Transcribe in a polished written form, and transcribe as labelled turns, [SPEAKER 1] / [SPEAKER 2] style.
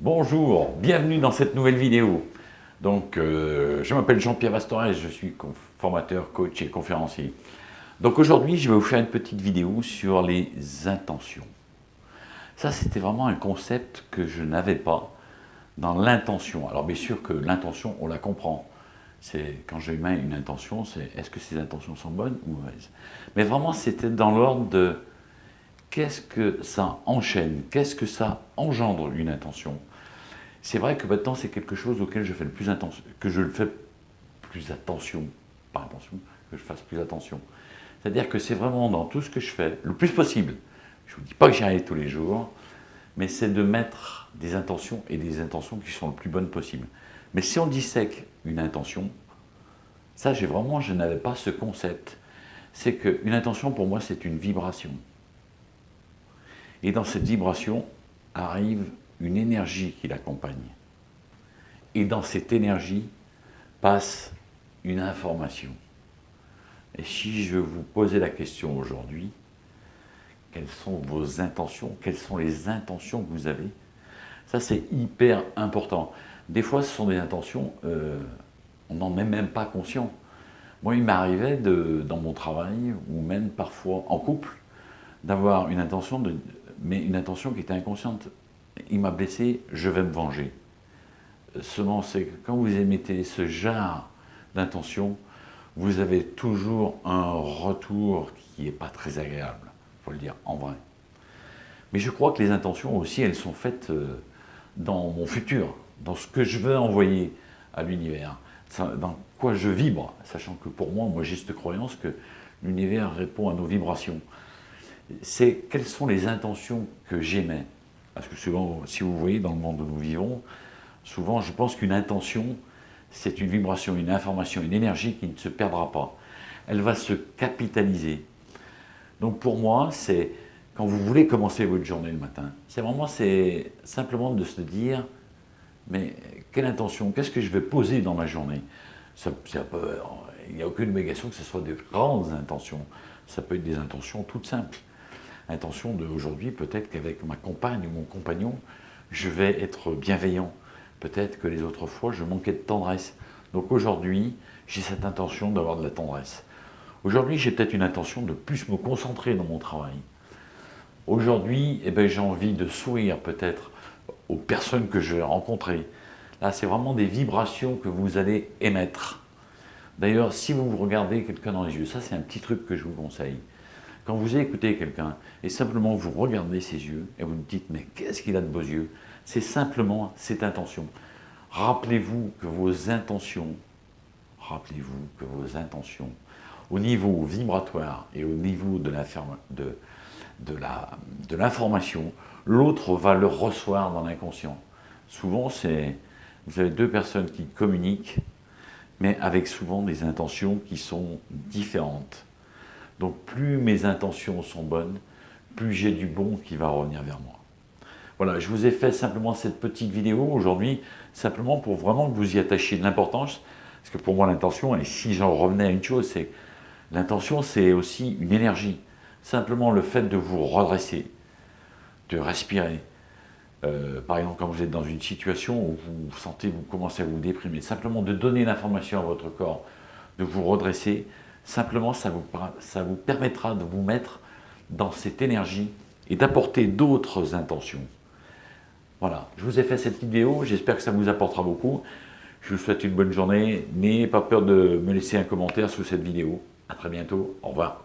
[SPEAKER 1] Bonjour, bienvenue dans cette nouvelle vidéo. Donc, je m'appelle Jean-Pierre Vastorez, je suis formateur, coach et conférencier. Donc aujourd'hui, je vais vous faire une petite vidéo sur les intentions. Ça, c'était vraiment un concept que je n'avais pas dans l'intention. Alors bien sûr que l'intention, on la comprend. C'est quand je mets une intention, c'est est-ce que ces intentions sont bonnes ou mauvaises. Mais vraiment, c'était dans l'ordre de qu'est-ce que ça enchaîne, qu'est-ce que ça engendre une intention. C'est vrai que maintenant, c'est quelque chose auquel je fais le plus attention, que je le fais plus attention, pas attention, que je fasse plus attention. C'est-à-dire que c'est vraiment dans tout ce que je fais, le plus possible. Je ne vous dis pas que j'y arrive tous les jours, mais c'est de mettre des intentions et des intentions qui sont le plus bonnes possible. Mais si on dissèque une intention, ça, je n'avais pas ce concept. C'est qu'une intention, pour moi, c'est une vibration. Et dans cette vibration arrive une énergie qui l'accompagne. Et dans cette énergie passe une information. Et si je vous posais la question aujourd'hui, quelles sont vos intentions? Quelles sont les intentions que vous avez? Ça, c'est hyper important. Des fois, ce sont des intentions, on n'en est même pas conscient. Moi, il m'arrivait, dans mon travail, ou même parfois en couple, d'avoir une intention, mais une intention qui était inconsciente. Il m'a blessé, je vais me venger. Seulement, c'est que quand vous émettez ce genre d'intention, vous avez toujours un retour qui n'est pas très agréable, il faut le dire en vrai. Mais je crois que les intentions aussi, elles sont faites dans mon futur, dans ce que je veux envoyer à l'univers, dans quoi je vibre, sachant que pour moi j'ai cette croyance que l'univers répond à nos vibrations. C'est quelles sont les intentions que j'émets. Parce que souvent, si vous voyez dans le monde où nous vivons, souvent je pense qu'une intention, c'est une vibration, une information, une énergie qui ne se perdra pas. Elle va se capitaliser. Donc pour moi, c'est quand vous voulez commencer votre journée le matin, c'est simplement de se dire, mais quelle intention, qu'est-ce que je vais poser dans ma journée? Il n'y a aucune obligation que ce soit de grandes intentions. Ça peut être des intentions toutes simples. Intention d'aujourd'hui, peut-être qu'avec ma compagne ou mon compagnon, je vais être bienveillant. Peut-être que les autres fois, je manquais de tendresse. Donc aujourd'hui, j'ai cette intention d'avoir de la tendresse. Aujourd'hui, j'ai peut-être une intention de plus me concentrer dans mon travail. Aujourd'hui, j'ai envie de sourire peut-être aux personnes que je vais rencontrer. Là, c'est vraiment des vibrations que vous allez émettre. D'ailleurs, si vous regardez quelqu'un dans les yeux, ça c'est un petit truc que je vous conseille. Quand vous écoutez quelqu'un et simplement vous regardez ses yeux et vous me dites « mais qu'est-ce qu'il a de beaux yeux ?» C'est simplement cette intention. Rappelez-vous que vos intentions, au niveau vibratoire et au niveau de l'information, l'autre va le recevoir dans l'inconscient. Souvent, vous avez deux personnes qui communiquent, mais avec souvent des intentions qui sont différentes. Donc plus mes intentions sont bonnes, plus j'ai du bon qui va revenir vers moi. Voilà, je vous ai fait simplement cette petite vidéo aujourd'hui, simplement pour vraiment que vous y attachiez de l'importance, parce que pour moi l'intention, et si j'en revenais à une chose, c'est l'intention c'est aussi une énergie. Simplement le fait de vous redresser, de respirer. Par exemple, quand vous êtes dans une situation où vous sentez, vous commencez à vous déprimer, simplement de donner l'information à votre corps, de vous redresser, simplement ça vous permettra de vous mettre dans cette énergie et d'apporter d'autres intentions. Voilà, je vous ai fait cette vidéo, j'espère que ça vous apportera beaucoup. Je vous souhaite une bonne journée, n'ayez pas peur de me laisser un commentaire sous cette vidéo. À très bientôt, au revoir.